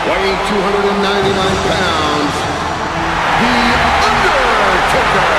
weighing 299 pounds, The Undertaker.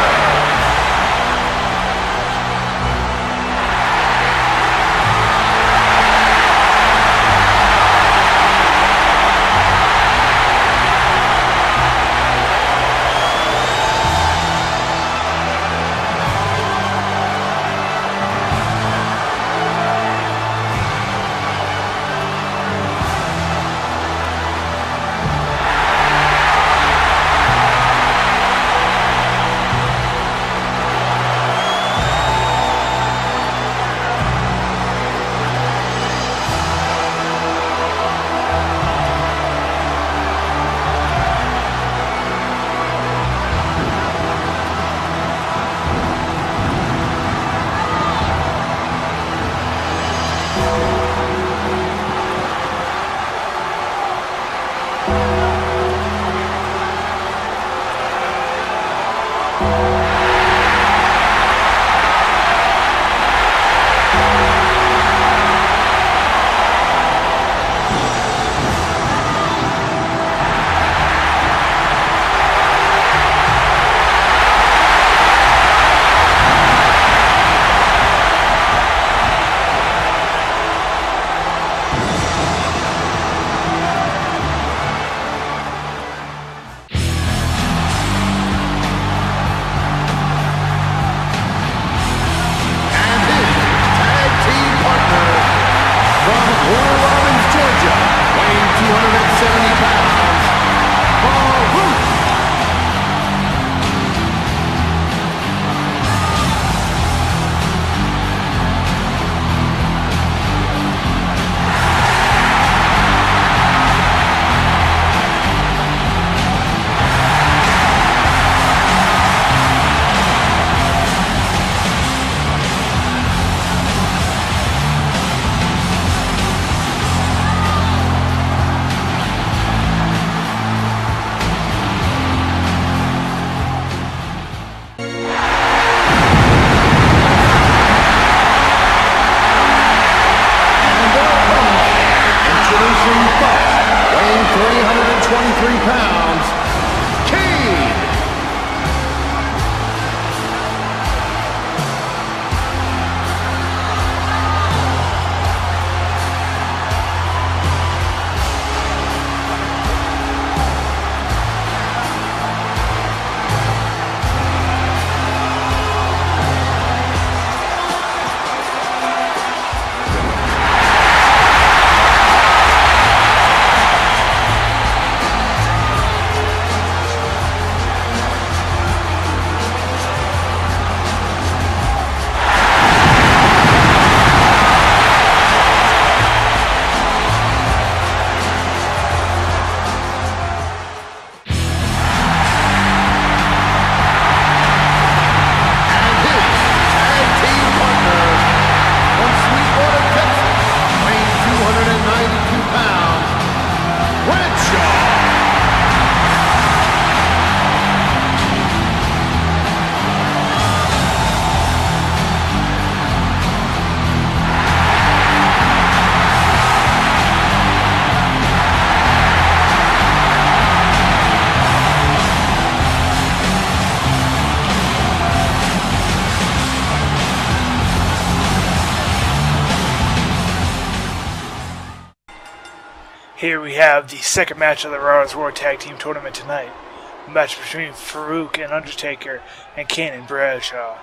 Weighing 323 pounds, Kane. Here we have the second match of the Raw's War Tag Team Tournament tonight. A match between Faarooq and Undertaker and Kane Bradshaw.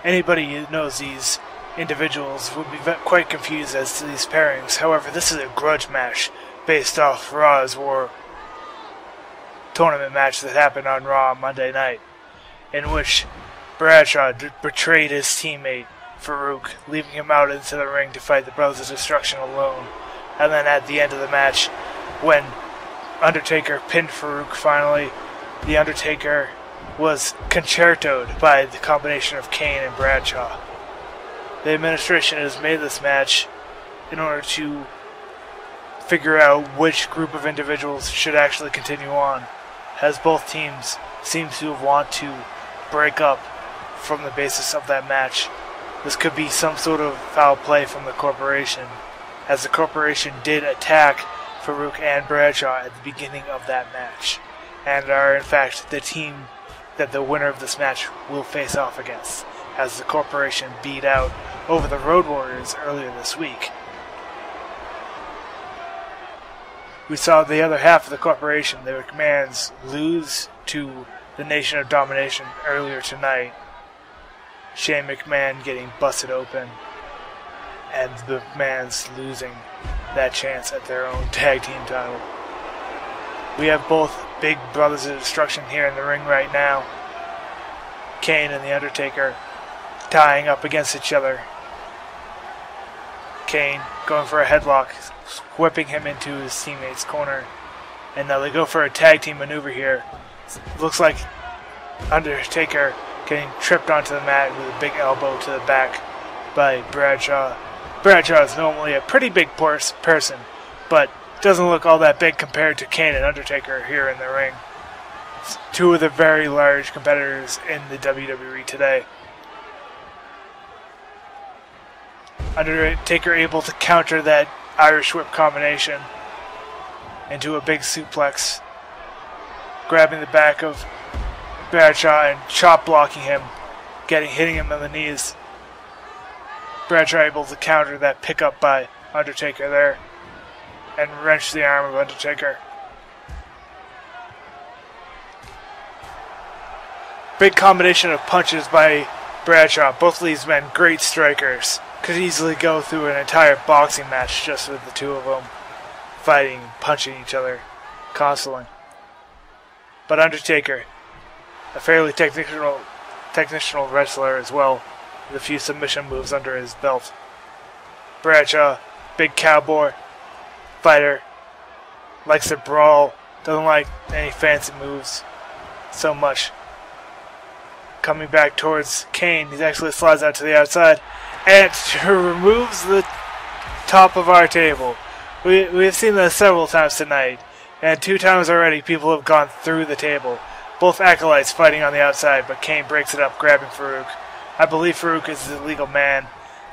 Anybody who knows these individuals would be quite confused as to these pairings. However, this is a grudge match based off Raw's War Tournament match that happened on Raw on Monday night, in which Bradshaw betrayed his teammate Faarooq, leaving him out into the ring to fight the Brothers of Destruction alone. And then at the end of the match, when Undertaker pinned Faarooq finally, the Undertaker was concertoed by the combination of Kane and Bradshaw. The administration has made this match in order to figure out which group of individuals should actually continue on, as both teams seem to want to break up from the basis of that match. This could be some sort of foul play from the corporation, as the corporation did attack Faarooq and Bradshaw at the beginning of that match, and are in fact the team that the winner of this match will face off against, as the Corporation beat out over the Road Warriors earlier this week. We saw the other half of the Corporation, the McMahons, lose to the Nation of Domination earlier tonight. Shane McMahon getting busted open, and the McMahons losing that chance at their own tag team title. We have both big brothers of destruction here in the ring right now. Kane and the Undertaker tying up against each other. Kane going for a headlock, whipping him into his teammate's corner. And now they go for a tag team maneuver here. Looks like Undertaker getting tripped onto the mat with a big elbow to the back by Bradshaw. Bradshaw is normally a pretty big person, but doesn't look all that big compared to Kane and Undertaker here in the ring. Two of the very large competitors in the WWE today. Undertaker able to counter that Irish whip combination into a big suplex, grabbing the back of Bradshaw and chop blocking him, hitting him on the knees. Bradshaw able to counter that pickup by Undertaker there and wrench the arm of Undertaker. Big combination of punches by Bradshaw. Both of these men great strikers. Could easily go through an entire boxing match just with the two of them fighting and punching each other constantly. But Undertaker, a fairly technical wrestler as well, with a few submission moves under his belt. Bradshaw, big cowboy fighter, likes to brawl, doesn't like any fancy moves so much. Coming back towards Kane, he actually slides out to the outside and removes the top of our table. We've seen this several times tonight, and 2 times already people have gone through the table. Both Acolytes fighting on the outside, but Kane breaks it up, grabbing Faarooq. I believe Faarooq is the legal man,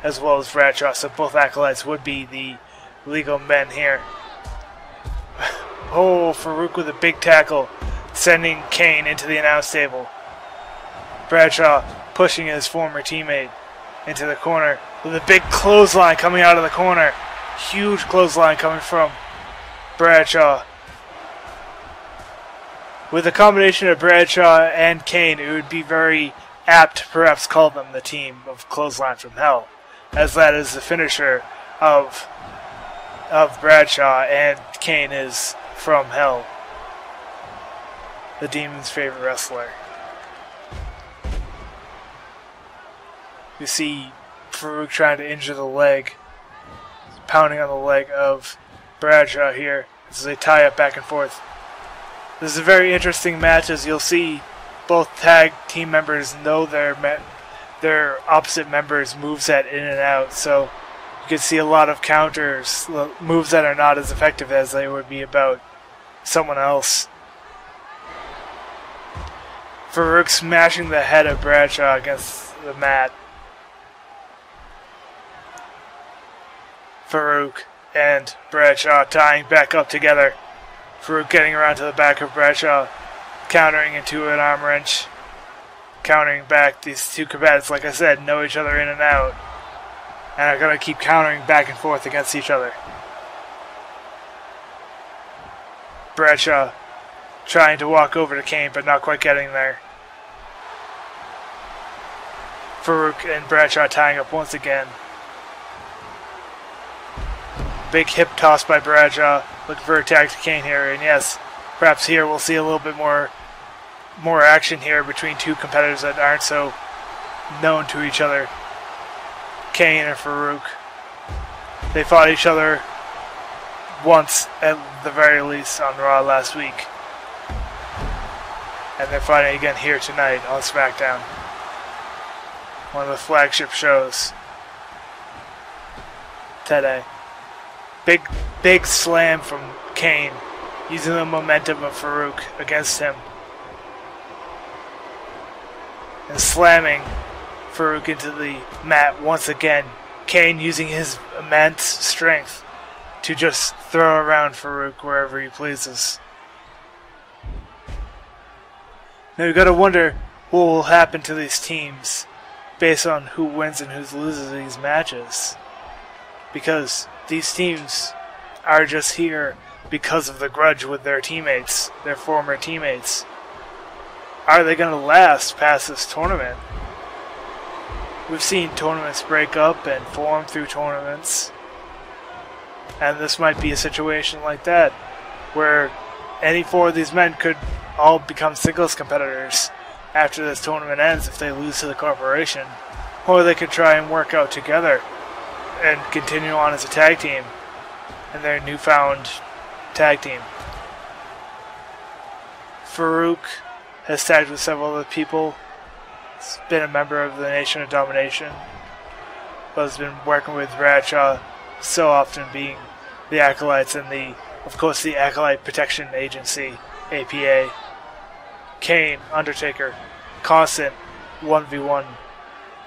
as well as Bradshaw, so both Acolytes would be the legal men here. Oh, Faarooq with a big tackle, sending Kane into the announce table. Bradshaw pushing his former teammate into the corner with a big clothesline coming out of the corner. Huge clothesline coming from Bradshaw. With a combination of Bradshaw and Kane, it would be very apt to perhaps call them the team of Clothesline from Hell, as that is the finisher of Bradshaw, and Kane is from Hell, the Demon's favorite wrestler. You see Faarooq trying to injure the leg, pounding on the leg of Bradshaw here as they tie up back and forth. This is a very interesting match, as you'll see both tag team members know their opposite members' moveset in and out, so you can see a lot of counters, moves that are not as effective as they would be about someone else. Faarooq smashing the head of Bradshaw against the mat. Faarooq and Bradshaw tying back up together. Faarooq getting around to the back of Bradshaw, countering into an arm wrench, countering back. These two combatants, like I said, know each other in and out, and are going to keep countering back and forth against each other. Bradshaw trying to walk over to Kane, but not quite getting there. Faarooq and Bradshaw tying up once again. Big hip toss by Bradshaw, looking for a tag to Kane here, and yes, perhaps here we'll see a little bit more action here between two competitors that aren't so known to each other. Kane and Faarooq. They fought each other once at the very least on Raw last week, and they're fighting again here tonight on Smackdown, one of the flagship shows today. Big slam from Kane, using the momentum of Faarooq against him, and slamming Faarooq into the mat once again. Kane using his immense strength to just throw around Faarooq wherever he pleases. Now you gotta wonder what will happen to these teams based on who wins and who loses these matches. Because these teams are just here because of the grudge with their teammates, their former teammates. Are they going to last past this tournament? We've seen tournaments break up and form through tournaments. And this might be a situation like that, where any four of these men could all become singles competitors after this tournament ends if they lose to the corporation. Or they could try and work out together and continue on as a tag team in their newfound tag team. Faarooq has tagged with several other people. He's been a member of the Nation of Domination, but has been working with Bradshaw so often, being the Acolytes and of course the Acolyte Protection Agency, APA. Kane, Undertaker, constant 1v1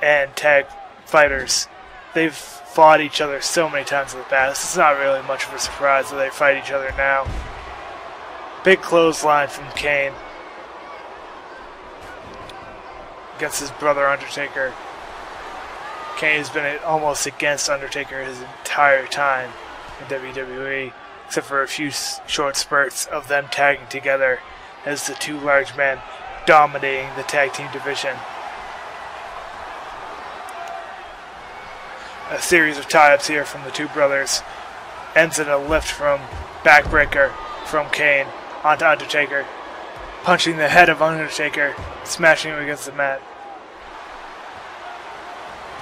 and tag fighters. They've fought each other so many times in the past. It's not really much of a surprise that they fight each other now. Big clothesline from Kane against his brother Undertaker. Kane has been almost against Undertaker his entire time in WWE, except for a few short spurts of them tagging together as the two large men dominating the tag team division. A series of tie-ups here from the two brothers ends in a lift from backbreaker from Kane onto Undertaker, punching the head of Undertaker, smashing him against the mat.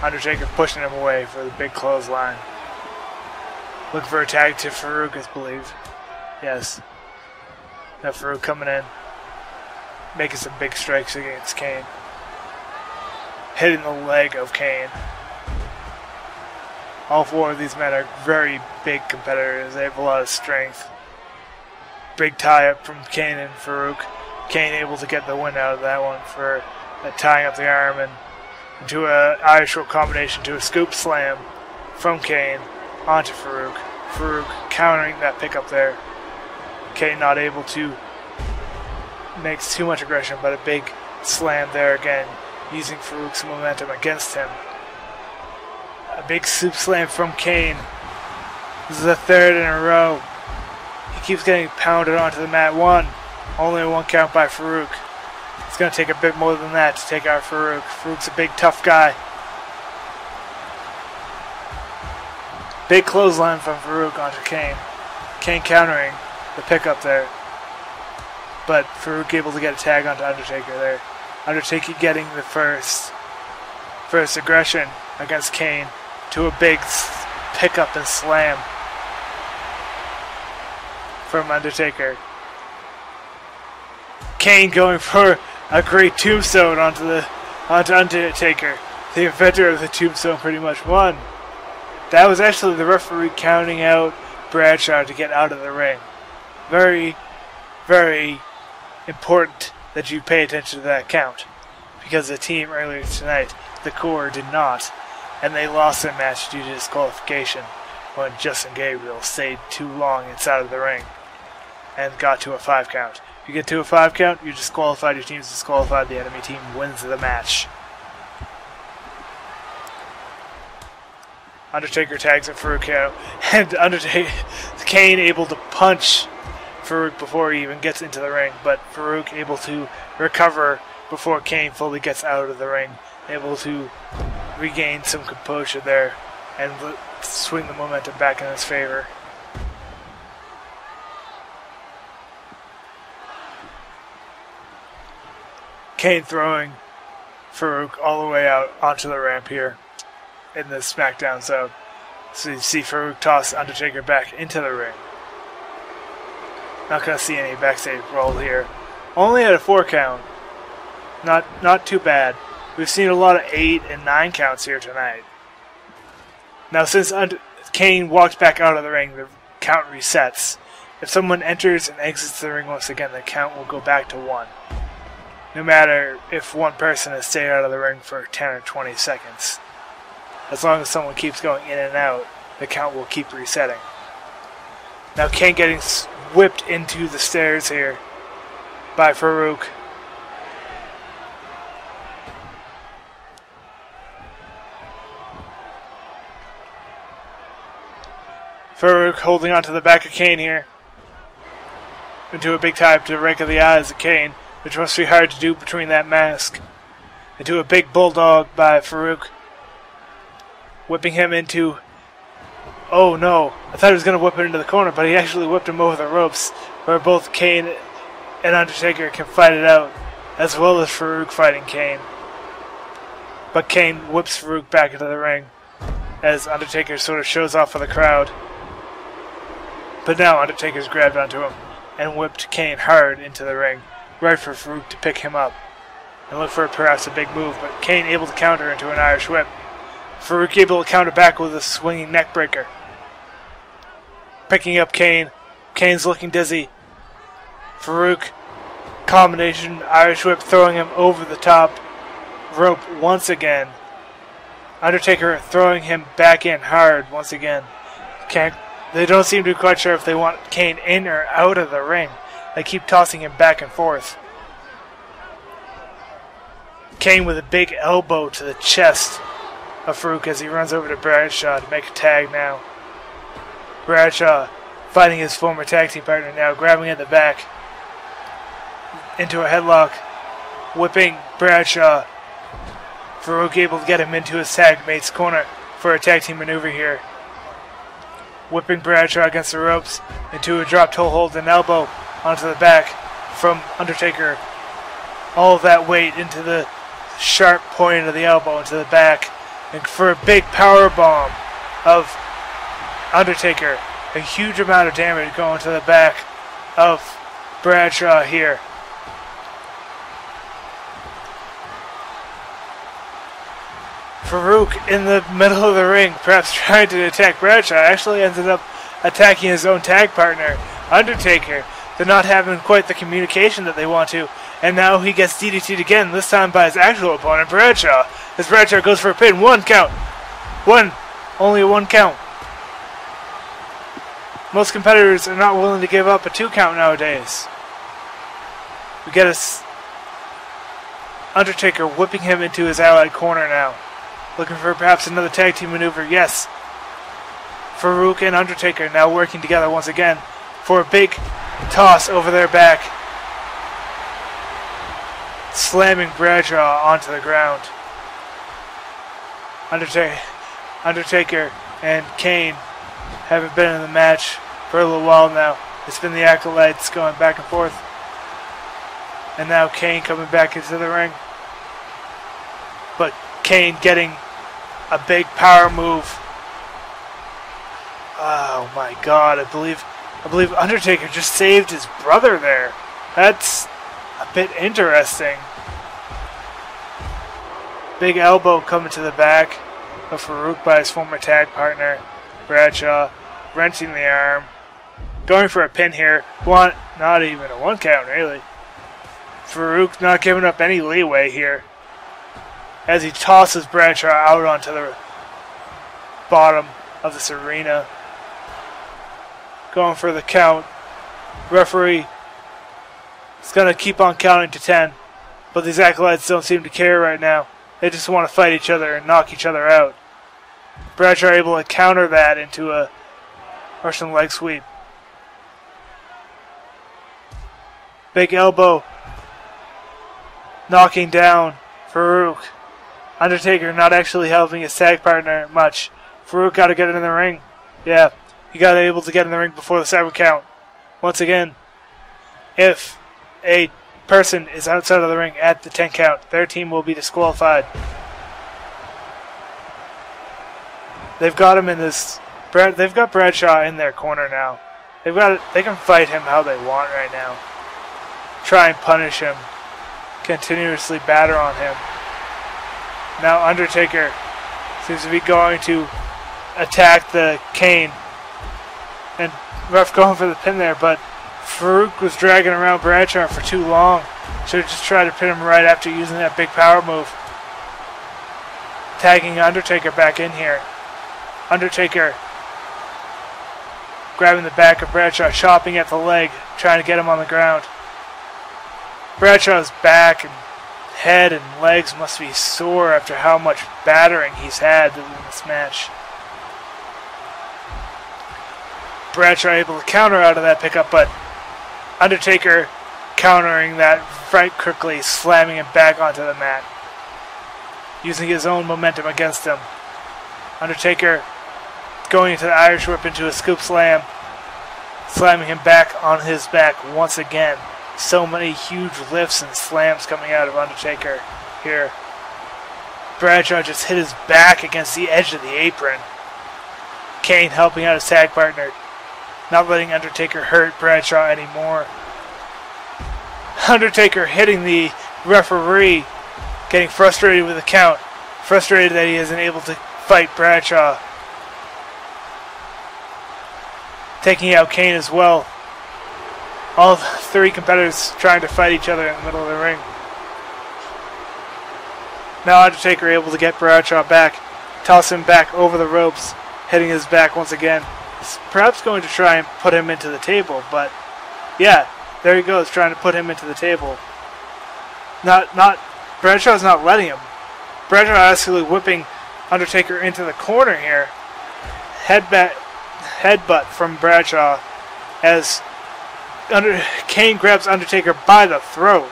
Undertaker pushing him away for the big clothesline. Looking for a tag to Faarooq, I believe. Yes. Now Faarooq coming in, making some big strikes against Kane. Hitting the leg of Kane. All four of these men are very big competitors. They have a lot of strength. Big tie-up from Kane and Faarooq. Kane able to get the win out of that one for tying up the arm and into an Irish rope combination to a scoop slam from Kane onto Faarooq. Faarooq countering that pickup there. Kane not able to make too much aggression, but a big slam there again, using Faarooq's momentum against him. A big soup slam from Kane. This is the third in a row. He keeps getting pounded onto the mat. Only a one count by Faarooq. It's going to take a bit more than that to take out Faarooq. Faarooq's a big, tough guy. Big clothesline from Faarooq onto Kane. Kane countering the pickup there. But Faarooq able to get a tag onto Undertaker there. Undertaker getting the first aggression against Kane to a big pickup and slam from Undertaker. Kane going for a great tombstone onto Undertaker. The inventor of the tombstone pretty much won. That was actually the referee counting out Bradshaw to get out of the ring. Very, very important that you pay attention to that count, because the team earlier tonight, the Corre, did not, and they lost their match due to disqualification when Justin Gabriel stayed too long inside of the ring and got to a 5 count. If you get to a 5 count, you're disqualified, your team's disqualified, the enemy team wins the match. Undertaker tags at Faarooq, and Kane able to punch Faarooq before he even gets into the ring, but Faarooq able to recover before Kane fully gets out of the ring, able to regain some composure there and swing the momentum back in his favor. Kane throwing Faarooq all the way out onto the ramp here in the Smackdown zone. So you see Faarooq toss Undertaker back into the ring. Not going to see any backstage roll here. Only at a 4 count. Not too bad. We've seen a lot of 8 and 9 counts here tonight. Now since Kane walks back out of the ring, the count resets. If someone enters and exits the ring once again, the count will go back to 1. No matter if one person has stayed out of the ring for 10 or 20 seconds. As long as someone keeps going in and out, the count will keep resetting. Now Kane getting whipped into the stairs here by Faarooq. Faarooq holding onto the back of Kane here. Into a big time to rake of the eyes of Kane, which must be hard to do between that mask. Into a big bulldog by Faarooq. Whipping him into... Oh no, I thought he was going to whip him into the corner, but he actually whipped him over the ropes, where both Kane and Undertaker can fight it out, as well as Faarooq fighting Kane. But Kane whips Faarooq back into the ring, as Undertaker sort of shows off for the crowd. But now Undertaker's grabbed onto him and whipped Kane hard into the ring, right for Faarooq to pick him up and look for perhaps a big move, but Kane able to counter into an Irish whip. Faarooq able to counter back with a swinging neck breaker. Picking up Kane. Kane's looking dizzy. Faarooq, combination Irish whip, throwing him over the top rope once again. Undertaker throwing him back in hard once again. They don't seem to be quite sure if they want Kane in or out of the ring. They keep tossing him back and forth. Kane with a big elbow to the chest of Faarooq as he runs over to Bradshaw to make a tag now. Bradshaw fighting his former tag team partner now, grabbing at the back into a headlock, whipping Bradshaw. Faarooq able to get him into his tag mate's corner for a tag team maneuver here. Whipping Bradshaw against the ropes into a drop toe hold and elbow onto the back from Undertaker. All of that weight into the sharp point of the elbow into the back, and for a big power bomb of Undertaker. A huge amount of damage going to the back of Bradshaw here. Faarooq in the middle of the ring, perhaps trying to attack Bradshaw, actually ended up attacking his own tag partner, Undertaker. They're not having quite the communication that they want to, and now he gets DDT'd again, this time by his actual opponent, Bradshaw. As Bradshaw goes for a pin, 1 count. Only a 1 count. Most competitors are not willing to give up a 2 count nowadays. We get Undertaker whipping him into his allied corner now. Looking for perhaps another tag team maneuver. Yes. Faarooq and Undertaker now working together once again for a big toss over their back. Slamming Bradshaw onto the ground. Undertaker and Kane haven't been in the match for a little while now. It's been the Acolytes going back and forth. And now Kane coming back into the ring. But Kane getting a big power move. Oh my god, I believe Undertaker just saved his brother there. That's a bit interesting. Big elbow coming to the back of Faarooq by his former tag partner, Bradshaw, wrenching the arm. Going for a pin here. Not even a 1 count, really. Faarooq not giving up any leeway here as he tosses Bradshaw out onto the bottom of this arena. Going for the count. Referee is going to keep on counting to 10, but these Acolytes don't seem to care right now. They just want to fight each other and knock each other out. Bradshaw able to counter that into a Russian leg sweep. Big elbow. Knocking down Faarooq. Undertaker not actually helping his tag partner much. Faarooq got to get in the ring. Yeah, he got able to get in the ring before the 7 count. Once again, if a person is outside of the ring at the 10 count, their team will be disqualified. They've got him in this. They've got Bradshaw in their corner now. They can fight him how they want right now. Try and punish him. Continuously batter on him. Now Undertaker seems to be going to attack the Kane. And ref going for the pin there, but Faarooq was dragging around Bradshaw for too long. Should have just tried to pin him right after using that big power move. Tagging Undertaker back in here. Undertaker grabbing the back of Bradshaw, chopping at the leg, trying to get him on the ground. Bradshaw's back and head and legs must be sore after how much battering he's had in this match. Bradshaw able to counter out of that pickup, but Undertaker countering that right quickly, slamming him back onto the mat, using his own momentum against him. Undertaker going into the Irish Whip into a scoop slam, slamming him back on his back once again. So many huge lifts and slams coming out of Undertaker here. Bradshaw just hit his back against the edge of the apron. Kane helping out his tag partner, not letting Undertaker hurt Bradshaw anymore. Undertaker hitting the referee, getting frustrated with the count, frustrated that he isn't able to fight Bradshaw. Taking out Kane as well. All three competitors trying to fight each other in the middle of the ring. Now Undertaker able to get Bradshaw back, toss him back over the ropes, hitting his back once again. He's perhaps going to try and put him into the table, but yeah, there he goes, trying to put him into the table. Bradshaw's not letting him. Bradshaw actually whipping Undertaker into the corner here. Headbutt from Bradshaw as Kane grabs Undertaker by the throat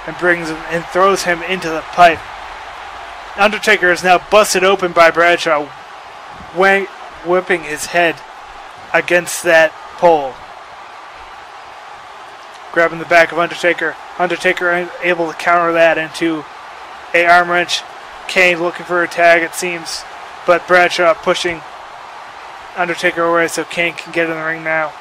and brings him and throws him into the pipe. Undertaker is now busted open by Bradshaw, whipping his head against that pole. Grabbing the back of Undertaker. Undertaker able to counter that into a arm wrench. Kane looking for a tag, it seems, but Bradshaw pushing Undertaker away so Kane can get in the ring now.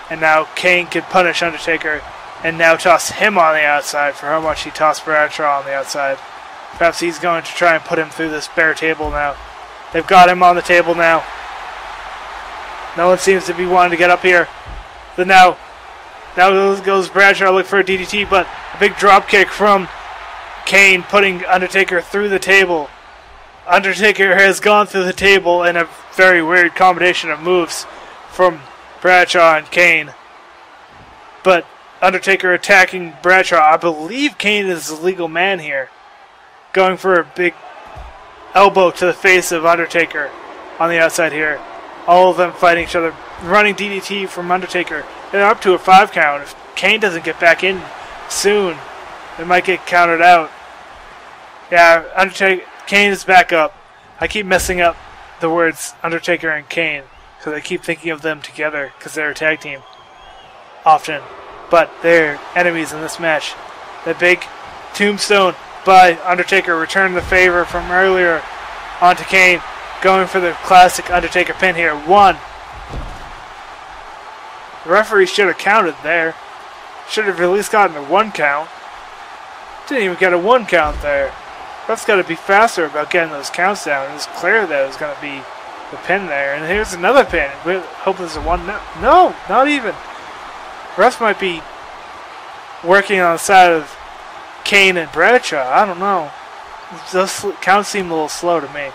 And now Kane can punish Undertaker and now toss him on the outside for how much he tossed Bradshaw on the outside. Perhaps he's going to try and put him through this bare table now. They've got him on the table now. No one seems to be wanting to get up here. But now goes Bradshaw looking for a DDT, but a big drop kick from Kane putting Undertaker through the table. Undertaker has gone through the table in a very weird combination of moves from Bradshaw and Kane. But Undertaker attacking Bradshaw. I believe Kane is the legal man here. Going for a big elbow to the face of Undertaker on the outside here. All of them fighting each other. Running DDT from Undertaker. They're up to a 5 count. If Kane doesn't get back in soon, it might get countered out. Yeah, Kane is back up. I keep messing up the words Undertaker and Kane because I keep thinking of them together because they're a tag team often. But they're enemies in this match. The big tombstone by Undertaker returned the favor from earlier onto Kane. Going for the classic Undertaker pin here. 1. The referee should have counted there. Should have at least gotten a 1 count. Didn't even get a 1 count there. Ref's got to be faster about getting those counts down. It was clear that it was going to be the pin there. And here's another pin. We hope there's a 1. No, not even. Ref might be working on the side of Kane and Bradshaw. I don't know. Those counts seem a little slow to me.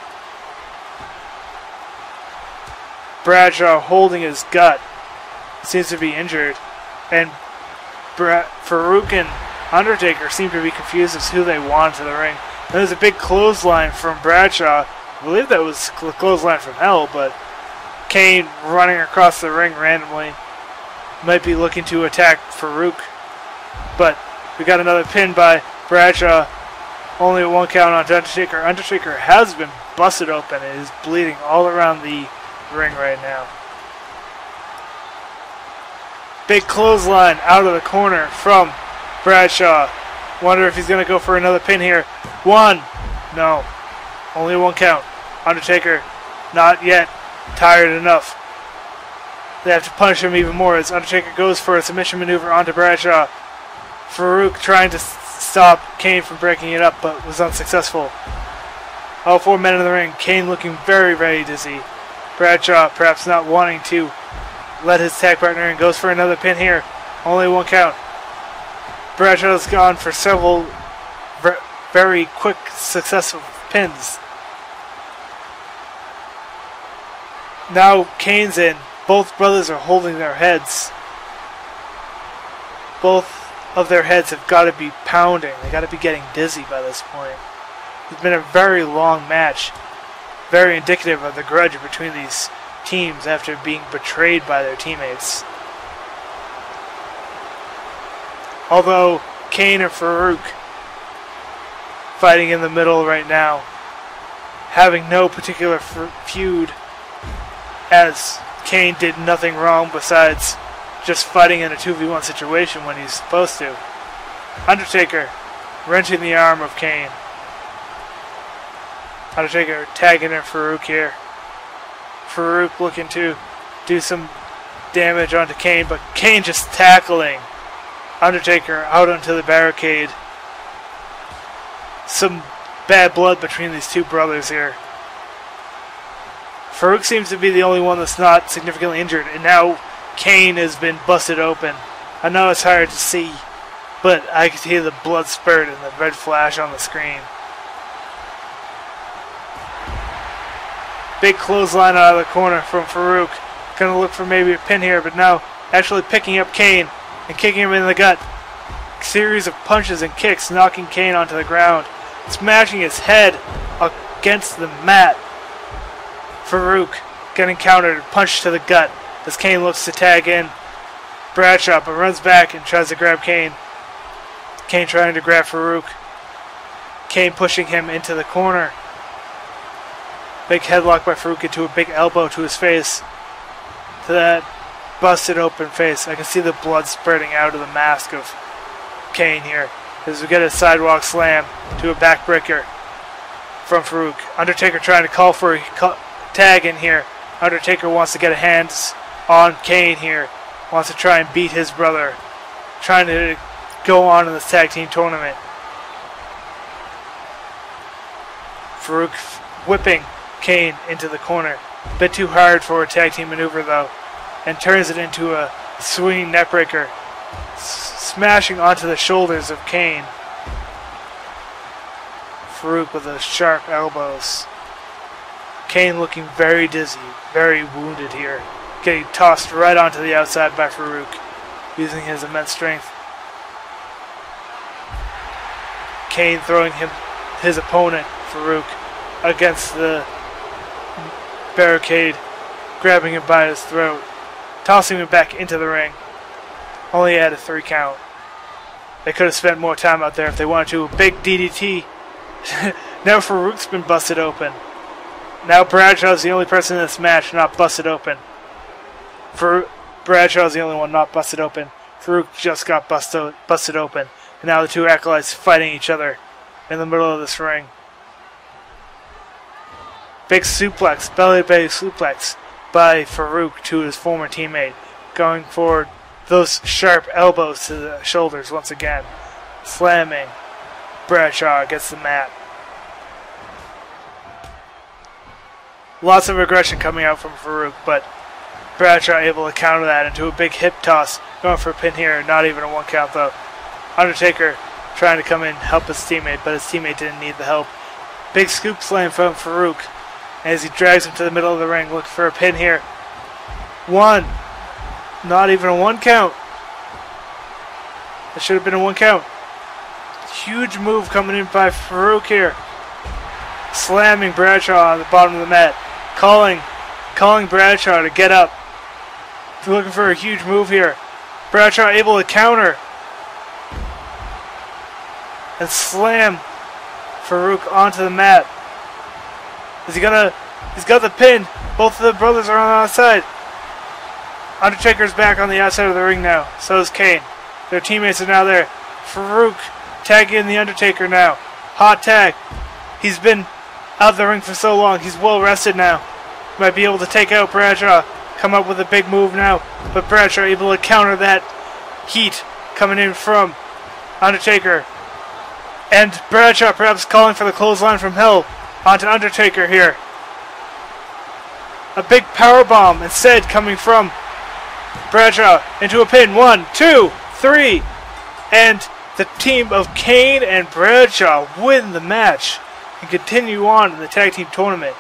Bradshaw holding his gut. Seems to be injured. And Faarooq and Undertaker seem to be confused as who they want to the ring. And there's a big clothesline from Bradshaw. I believe that was the clothesline from hell, but Kane running across the ring randomly. Might be looking to attack Faarooq. But we got another pin by Bradshaw. Only a 1 count on Undertaker. Undertaker has been busted open and is bleeding all around the ring right now. Big clothesline out of the corner from Bradshaw. Wonder if he's going to go for another pin here. 1. No. Only 1 count. Undertaker not yet tired enough. They have to punish him even more as Undertaker goes for a submission maneuver onto Bradshaw. Faarooq trying to stop Kane from breaking it up, but was unsuccessful. All 4 men in the ring. Kane looking very, very dizzy. Bradshaw perhaps not wanting to let his tag partner in. Goes for another pin here. Only 1 count. Bradshaw's gone for several very quick, successful pins. Now Kane's in. Both brothers are holding their heads. Both of their heads have got to be pounding. They got to be getting dizzy by this point. It's been a very long match. Very indicative of the grudge between these teams after being betrayed by their teammates. Although Kane and Faarooq fighting in the middle right now, having no particular feud, as Kane did nothing wrong besides just fighting in a 2v1 situation when he's supposed to. Undertaker wrenching the arm of Kane. Undertaker tagging in Faarooq here. Faarooq looking to do some damage onto Kane, but Kane just tackling Undertaker out onto the barricade. Some bad blood between these two brothers here. Faarooq seems to be the only one that's not significantly injured, and now Kane has been busted open. I know it's hard to see, but I can hear the blood spurt and the red flash on the screen. Big clothesline out of the corner from Faarooq. Gonna look for maybe a pin here, but now actually picking up Kane and kicking him in the gut. Series of punches and kicks knocking Kane onto the ground, smashing his head against the mat. Faarooq getting countered, punched to the gut as Kane looks to tag in Bradshaw, but runs back and tries to grab Kane. Kane trying to grab Faarooq. Kane pushing him into the corner. Big headlock by Faarooq into a big elbow to his face. To that busted open face. I can see the blood spurting out of the mask of Kane here as we get a sidewalk slam to a backbreaker from Faarooq. Undertaker trying to call for a tag in here. Undertaker wants to get a hands on Kane here. Wants to try and beat his brother. Trying to go on in this tag team tournament. Faarooq whipping Kane into the corner. A bit too hard for a tag team maneuver though. And turns it into a swinging neckbreaker. Smashing onto the shoulders of Kane. Faarooq with those sharp elbows. Kane looking very dizzy, very wounded here. Getting tossed right onto the outside by Faarooq, using his immense strength. Kane throwing his opponent, Faarooq, against the barricade, grabbing him by his throat, tossing him back into the ring. Only had a 3 count. They could have spent more time out there if they wanted to. A big DDT. Now Faarooq's been busted open. Now Bradshaw's the only person in this match not busted open. Bradshaw's the only one not busted open. Faarooq just got busted open. And now the two Acolytes fighting each other in the middle of this ring. Big suplex, belly-to-belly suplex by Faarooq to his former teammate. Going for those sharp elbows to the shoulders once again. Slamming Bradshaw against the mat. Lots of aggression coming out from Faarooq, but Bradshaw able to counter that into a big hip toss. Going for a pin here, not even a 1 count though. Undertaker trying to come in and help his teammate, but his teammate didn't need the help. Big scoop slam from Faarooq as he drags him to the middle of the ring, looking for a pin here. 1. Not even a 1 count. That should have been a 1 count. Huge move coming in by Faarooq here. Slamming Bradshaw on the bottom of the mat. Calling Bradshaw to get up. They're looking for a huge move here. Bradshaw able to counter. And slam Faarooq onto the mat. Is he gonna... He's got the pin. Both of the brothers are on the outside. Undertaker's back on the outside of the ring now. So is Kane. Their teammates are now there. Faarooq tagging the Undertaker now. Hot tag. He's been out of the ring for so long. He's well rested now. Might be able to take out Bradshaw. Come up with a big move now. But Bradshaw able to counter that heat coming in from Undertaker. And Bradshaw perhaps calling for the clothesline from hell onto Undertaker here. A big powerbomb instead coming from Bradshaw into a pin. 1, 2, 3. And the team of Kane and Bradshaw win the match and continue on in the tag team tournament.